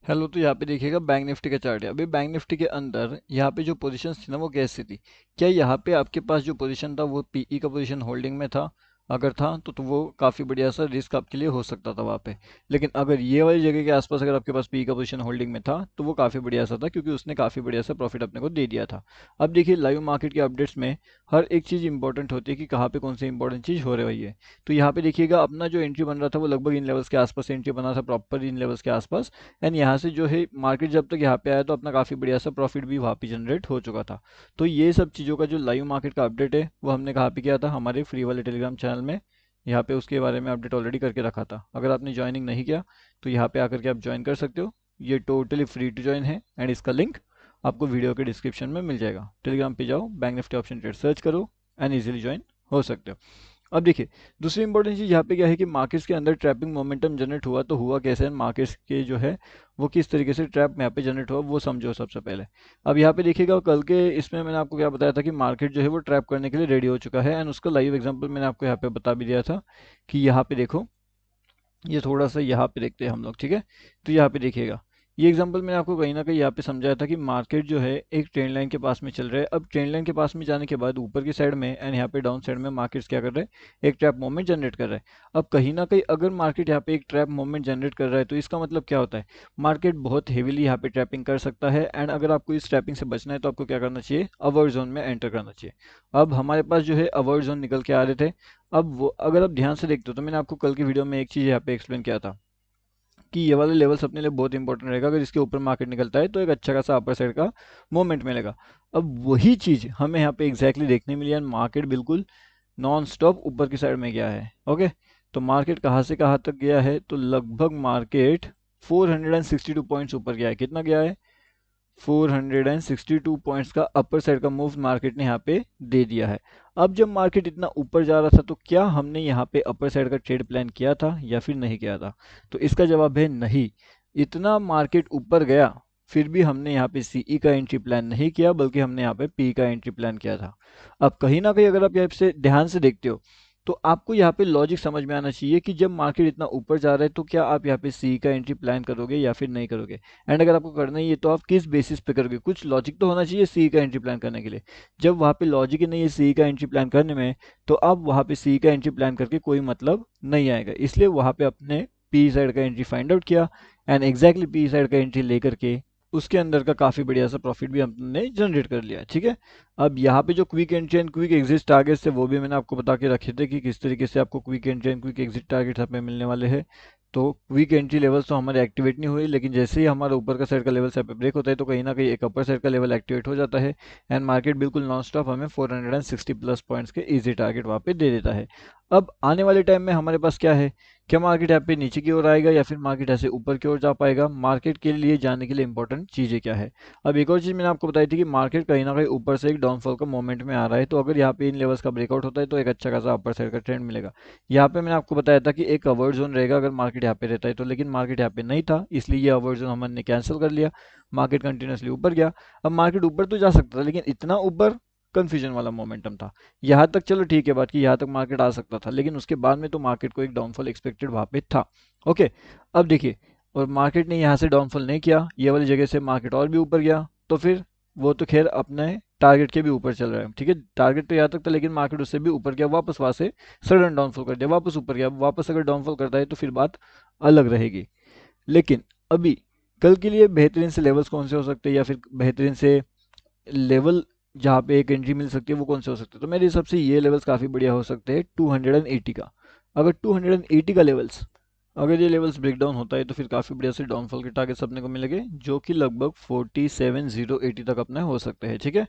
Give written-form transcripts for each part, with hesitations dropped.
Hello. तो यहाँ पे देखिएगा बैंक निफ्टी का चार्ट है। अभी बैंक निफ्टी के अंदर यहाँ पे जो पोजीशंस थी ना वो कैसी थी? क्या यहाँ पे आपके पास जो पोजीशन था वो पीई का पोजीशन होल्डिंग में था? अगर था तो वो काफ़ी बढ़िया सा रिस्क आपके लिए हो सकता था वहाँ पे। लेकिन अगर ये वाली जगह के आसपास अगर आपके पास पीई का पोजीशन होल्डिंग में था तो वो काफ़ी बढ़िया सा था, क्योंकि उसने काफ़ी बढ़िया सा प्रॉफिट अपने को दे दिया था। अब देखिए, लाइव मार्केट के अपडेट्स में हर एक चीज़ इंपॉर्टेंट होती है कि कहाँ पे कौन सी इंपॉर्टेंट चीज़ हो रही है। तो यहाँ पे देखिएगा, अपना जो एंट्री बन रहा था वो लगभग इन लेवल्स के आसपास एंट्री बना था, प्रॉपर इन लेवल्स के आसपास। एंड यहाँ से जो है मार्केट जब तक यहाँ पे आया तो अपना काफ़ी बढ़िया सा प्रॉफिट भी वहाँ पे जनरेट हो चुका था। तो ये सब चीज़ों का जो लाइव मार्केट का अपडेट है वो हमने कहाँ पे किया था? हमारे फ्री वाले टेलीग्राम चैनल में। यहाँ पे उसके बारे में अपडेट ऑलरेडी करके रखा था। अगर आपने ज्वाइनिंग नहीं किया तो यहाँ पे आकर के आप ज्वाइन कर सकते हो। ये टोटली फ्री टू ज्वाइन है एंड इसका लिंक आपको वीडियो के डिस्क्रिप्शन में मिल जाएगा। टेलीग्राम पे जाओ, bank Nifty option trade search करो एंड इजीली ज्वाइन हो सकते हो। अब देखिए, दूसरी इंपॉर्टेंट चीज़ यहाँ पे क्या है कि मार्केट्स के अंदर ट्रैपिंग मोमेंटम जनरेट हुआ तो हुआ कैसे? मार्केट्स के जो है वो किस तरीके से ट्रैप यहाँ पे जनरेट हुआ वो समझो सबसे पहले। अब यहाँ पे देखिएगा, कल के इसमें मैंने आपको क्या बताया था कि मार्केट जो है वो ट्रैप करने के लिए रेडी हो चुका है। एंड उसका लाइव एग्जांपल मैंने आपको यहाँ पे बता भी दिया था कि यहाँ पे देखो, ये थोड़ा सा यहाँ पे देखते हैं हम लोग, ठीक है? तो यहाँ पे देखिएगा, ये एग्जांपल मैंने आपको कहीं ना कहीं यहाँ पे समझाया था कि मार्केट जो है एक ट्रेंड लाइन के पास में चल रहा है। अब ट्रेंड लाइन के पास में जाने के बाद ऊपर की साइड में एंड यहाँ पे डाउन साइड में मार्केट्स क्या कर रहे हैं? एक ट्रैप मूवमेंट जनरेट कर रहा है। अब कहीं ना कहीं अगर मार्केट यहाँ पे एक ट्रैप मूवमेंट जनरेट कर रहा है तो इसका मतलब क्या होता है? मार्केट बहुत हेवीली यहाँ पे ट्रैपिंग कर सकता है। एंड अगर आपको इस ट्रैपिंग से बचना है तो आपको क्या करना चाहिए? अवॉइड जोन में एंटर करना चाहिए। अब हमारे पास जो है अवॉइड जोन निकल के आ रहे थे। अब वो अगर आप ध्यान से देखते हो तो मैंने आपको कल की वीडियो में एक चीज़ यहाँ पे एक्सप्लेन किया था कि ये वाले लेवल्स अपने लिए बहुत इंपॉर्टेंट रहेगा। अगर इसके ऊपर मार्केट निकलता है तो एक अच्छा खासा अपर साइड का मोमेंट मिलेगा। अब वही चीज़ हमें यहाँ पे एग्जैक्टली देखने मिली है। मार्केट बिल्कुल नॉन स्टॉप ऊपर की साइड में गया है। ओके, तो मार्केट कहाँ से कहाँ तक गया है? तो लगभग मार्केट 462 पॉइंट्स ऊपर गया है। कितना गया है? 462 पॉइंट्स का अपर साइड का मूव मार्केट ने यहाँ पे दे दिया है। अब जब मार्केट इतना ऊपर जा रहा था तो क्या हमने यहाँ पे अपर साइड का ट्रेड प्लान किया था या फिर नहीं किया था? तो इसका जवाब है नहीं। इतना मार्केट ऊपर गया फिर भी हमने यहाँ पे सीई का एंट्री प्लान नहीं किया, बल्कि हमने यहाँ पे पी का एंट्री प्लान किया था। अब कहीं ना कहीं अगर आप यहाँ से ध्यान से देखते हो तो आपको यहाँ पे लॉजिक समझ में आना चाहिए कि जब मार्केट इतना ऊपर जा रहा है तो क्या आप यहाँ पे सी का एंट्री प्लान करोगे या फिर नहीं करोगे? एंड अगर आपको करना ही है तो आप किस बेसिस पे करोगे? कुछ लॉजिक तो होना चाहिए सी का एंट्री प्लान करने के लिए। जब वहाँ पे लॉजिक ही नहीं है सी का एंट्री प्लान करने में तो आप वहाँ पे सी का एंट्री प्लान करके कोई मतलब नहीं आएगा। इसलिए वहाँ पे अपने पी साइड का एंट्री फाइंड आउट किया एंड एग्जैक्टली पी साइड का एंट्री लेकर के उसके अंदर का काफ़ी बढ़िया सा प्रॉफिट भी हमने जनरेट कर लिया। ठीक है, अब यहाँ पे जो quick entry and quick exit targets है वो भी मैंने आपको बता के रखे थे कि किस तरीके से आपको quick entry and quick exit targets हमें मिलने वाले हैं। तो क्विक एंट्री लेवल्स तो हमारे एक्टिवेट नहीं हुई, लेकिन जैसे ही हमारा ऊपर का साइड का लेवल यहाँ पे ब्रेक होता है तो कहीं ना कहीं एक अपर साइड का लेवल एक्टिवेट हो जाता है। एंड मार्केट बिल्कुल नॉन स्टॉप हमें 460 प्लस पॉइंट्स के इजी टारगेट वहाँ पे दे देता है। अब आने वाले टाइम में हमारे पास क्या है? क्या मार्केट यहाँ पे नीचे की ओर आएगा या फिर मार्केट ऐसे ऊपर की ओर जा पाएगा? मार्केट के लिए जाने के लिए इंपॉर्टेंट चीज़ें क्या है? अब एक और चीज़ मैंने आपको बताई थी कि मार्केट कहीं ना कहीं ऊपर से एक डाउनफॉल का मोमेंट में आ रहा है। तो अगर यहाँ पे इन लेवल्स का ब्रेकआउट होता है तो एक अच्छा खासा अपर साइड का ट्रेंड मिलेगा। यहाँ पे मैंने आपको बताया था कि एक अवॉइड जोन रहेगा अगर मार्केट यहाँ पे रहता है तो, लेकिन मार्केट यहाँ पे नहीं था इसलिए ये अवॉइड जोन हमने कैंसिल कर लिया। मार्केट कंटिन्यूसली ऊपर गया। अब मार्केट ऊपर तो जा सकता था लेकिन इतना ऊपर कंफ्यूजन वाला मोमेंटम था। यहाँ तक चलो ठीक है बात कि यहाँ तक मार्केट आ सकता था, लेकिन उसके बाद में तो मार्केट को एक डाउनफॉल एक्सपेक्टेड वहाँ पे था। ओके, अब देखिए, और मार्केट ने यहाँ से डाउनफॉल नहीं किया, ये वाली जगह से मार्केट और भी ऊपर गया तो फिर वो तो खैर अपने टारगेट के भी ऊपर चल रहा है। ठीक है, टारगेट तो यहाँ तक था लेकिन मार्केट उससे भी ऊपर गया, वापस वहाँ से सडन डाउनफॉल कर दिया, वापस ऊपर गया। वापस अगर डाउनफॉल करता है तो फिर बात अलग रहेगी। लेकिन अभी कल के लिए बेहतरीन से लेवल्स कौन से हो सकते हैं या फिर बेहतरीन से लेवल जहाँ पे एक एंट्री मिल सकती है वो कौन से हो सकते हैं? तो मेरे हिसाब से ये लेवल्स काफ़ी बढ़िया हो सकते हैं 280 का। अगर 280 का लेवल्स, अगर ये लेवल्स ब्रेक डाउन होता है तो फिर काफ़ी बढ़िया से डाउनफॉल के टारगेट्स अपने को मिलेंगे जो कि लगभग 47080 तक अपने हो सकते हैं। ठीक है,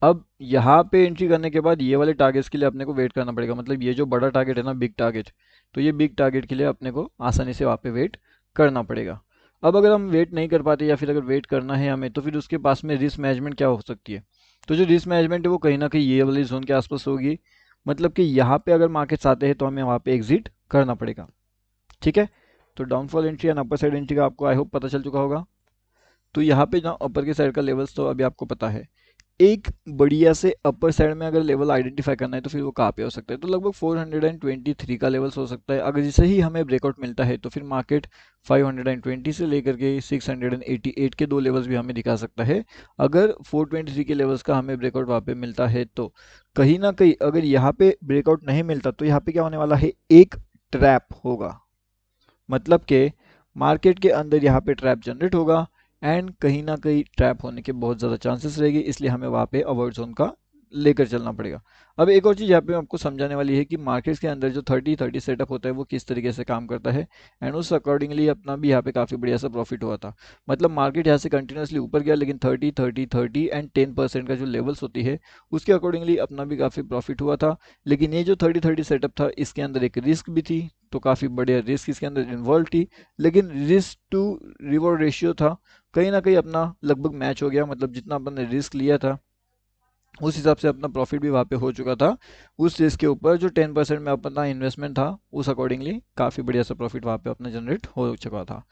अब यहाँ पे एंट्री करने के बाद ये वाले टारगेट्स के लिए अपने को वेट करना पड़ेगा। मतलब ये जो बड़ा टारगेट है ना, बिग टारगेट, तो ये बिग टारगेट के लिए अपने को आसानी से वहाँ पे वेट करना पड़ेगा। अब अगर हम वेट नहीं कर पाते या फिर अगर वेट करना है हमें तो फिर उसके पास में रिस्क मैनेजमेंट क्या हो सकती है? तो जो रिस्क मैनेजमेंट है वो कहीं ना कहीं ये वाली जोन के आसपास होगी। मतलब कि यहाँ पे अगर मार्केट्स आते हैं तो हमें वहाँ पे एग्जिट करना पड़ेगा। ठीक है, तो downfall entry and upper side entry का आपको आई होप पता चल चुका होगा। तो यहाँ पे ना अपर के साइड का लेवल्स तो अभी आपको पता है। एक बढ़िया से अपर साइड में अगर लेवल आइडेंटिफाई करना है तो फिर वो कहाँ पे हो सकता है, तो लगभग 423 का लेवल्स हो सकता है। अगर जैसे ही हमें ब्रेकआउट मिलता है तो फिर मार्केट 520 से लेकर के 688 के दो लेवल्स भी हमें दिखा सकता है। अगर 423 के लेवल्स का हमें ब्रेकआउट वहाँ पे मिलता है तो कहीं ना कहीं अगर यहाँ पे ब्रेकआउट नहीं मिलता तो यहाँ पे क्या होने वाला है, एक ट्रैप होगा। मतलब कि मार्केट के अंदर यहाँ पे ट्रैप जनरेट होगा एंड कहीं ना कहीं ट्रैप होने के बहुत ज़्यादा चांसेस रहेगी, इसलिए हमें वहाँ पे अवॉइड जोन का लेकर चलना पड़ेगा। अब एक और चीज़ यहाँ पे आपको समझाने वाली है कि मार्केट्स के अंदर जो 30-30 सेटअप होता है वो किस तरीके से काम करता है एंड उस अकॉर्डिंगली अपना भी यहाँ पे काफ़ी बढ़िया सा प्रॉफिट हुआ था। मतलब मार्केट यहाँ से कंटिन्यूसली ऊपर गया लेकिन 30-30-30 एंड 10% का जो लेवल्स होती है उसके अकॉर्डिंगली अपना भी काफ़ी प्रॉफिट हुआ था। लेकिन ये जो 30-30 सेटअप था इसके अंदर एक रिस्क भी थी, तो काफ़ी बढ़िया रिस्क इसके अंदर इन्वॉल्व थी, लेकिन रिस्क टू रिवॉर्ड रेशियो था कहीं ना कहीं अपना लगभग मैच हो गया। मतलब जितना अपन ने रिस्क लिया था उस हिसाब से अपना प्रॉफिट भी वहाँ पे हो चुका था। उस रिस्क के ऊपर जो 10% में अपना इन्वेस्टमेंट था उस अकॉर्डिंगली काफ़ी बढ़िया सा प्रॉफिट वहाँ पे अपना जनरेट हो चुका था।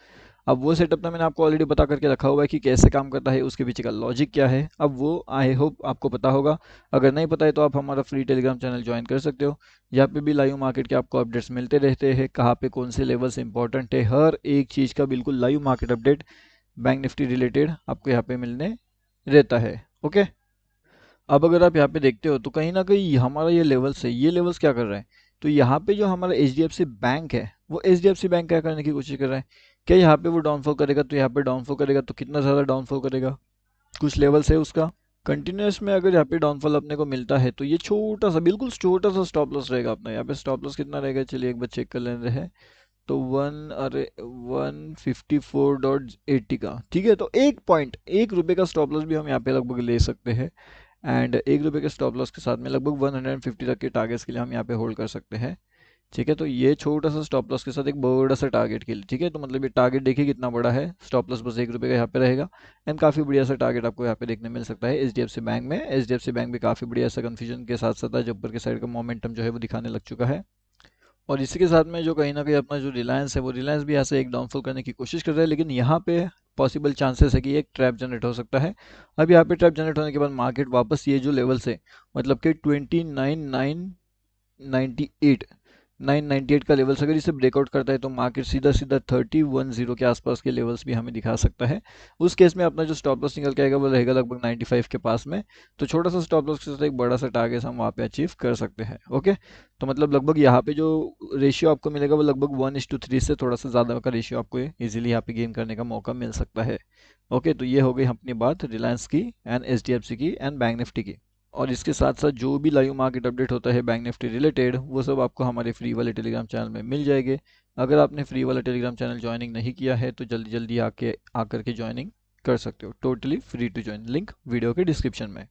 अब वो सेटअप तो मैंने आपको ऑलरेडी बता करके रखा हुआ है कि कैसे काम करता है, उसके पीछे का लॉजिक क्या है। अब वो आई होप आपको पता होगा। अगर नहीं पता है तो आप हमारा फ्री टेलीग्राम चैनल ज्वाइन कर सकते हो। यहाँ पे भी लाइव मार्केट के आपको अपडेट्स मिलते रहते हैं, कहाँ पे कौन से लेवल्स इंपॉर्टेंट है, हर एक चीज़ का बिल्कुल live market update bank Nifty related आपको यहाँ पे मिलने रहता है। ओके, अब अगर आप यहाँ पे देखते हो तो कहीं ना कहीं हमारा ये लेवल्स है, ये लेवल्स क्या कर रहे हैं, तो यहाँ पे जो हमारा एच बैंक है वो एच बैंक क्या करने की कोशिश कर रहा है, क्या यहाँ पे वो डाउनफॉल करेगा, तो यहाँ पे डाउनफॉल करेगा तो कितना ज़्यादा डाउनफॉल करेगा, कुछ लेवल्स है उसका कंटिन्यूस में। अगर यहाँ पे डाउनफॉल अपने को मिलता है तो ये छोटा सा बिल्कुल छोटा सा स्टॉप लॉस रहेगा अपना। यहाँ पे स्टॉप लॉस कितना रहेगा, चलिए एक बार चेक कर लेते हैं। तो 154.80 का, ठीक है। तो एक पॉइंट, ₹1 का स्टॉप लॉस भी हम यहाँ पे लगभग ले सकते हैं एंड ₹1 के स्टॉप लॉस के साथ में लगभग 150 तक के टारगेट्स के लिए हम यहाँ पे होल्ड कर सकते हैं। ठीक है, तो ये छोटा सा स्टॉप लॉस के साथ एक बड़ा सा टारगेट के लिए, ठीक है। तो मतलब ये टारगेट देखिए कितना बड़ा है, स्टॉप लॉस बस ₹1 का यहाँ पे रहेगा एंड काफ़ी बढ़िया सा टारगेट आपको यहाँ पे देखने मिल सकता है एच बैंक में। एच बैंक भी काफ़ी बढ़िया सा कन्फ्यूजन के साथ साथ आज ऊपर के साइड का मोमेंटम जो है वो दिखाने लग चुका है। और इसी के साथ में जो कहीं ना कहीं अपना जो रिलायंस है वो रिलायंस भी यहाँ से एक डाउनफॉल करने की कोशिश कर रहा है, लेकिन यहाँ पे पॉसिबल चांसेस है कि एक ट्रैप जनरेट हो सकता है। अब यहाँ पे ट्रैप जनरेट होने के बाद मार्केट वापस ये जो लेवल्स है मतलब कि 29,998 998 का लेवल्स अगर इसे ब्रेकआउट करता है तो मार्केट सीधा सीधा 3010 के आसपास के लेवल्स भी हमें दिखा सकता है। उस केस में अपना जो स्टॉप लॉस निकल के आएगा वो रहेगा लगभग 95 के पास में। तो छोटा सा स्टॉप लॉस के साथ एक बड़ा सा टारगेट हम वहाँ पे अचीव कर सकते हैं। ओके, तो मतलब लगभग यहाँ पे जो रेशियो आपको मिलेगा वो लगभग 1:3 से थोड़ा सा ज़्यादा का रेशियो आपको इजीली यहाँ पे गेन करने का मौका मिल सकता है। ओके, तो ये हो गई अपनी बात रिलायंस की एंड एच की एंड बैंक निफ्टी की। और इसके साथ साथ जो भी लाइव मार्केट अपडेट होता है बैंक निफ्टी रिलेटेड वो सब आपको हमारे फ्री वाले टेलीग्राम चैनल में मिल जाएंगे। अगर आपने फ्री वाला टेलीग्राम चैनल ज्वाइनिंग नहीं किया है तो जल्दी जल्दी आकर के ज्वाइनिंग कर सकते हो, totally free to join, link video के डिस्क्रिप्शन में।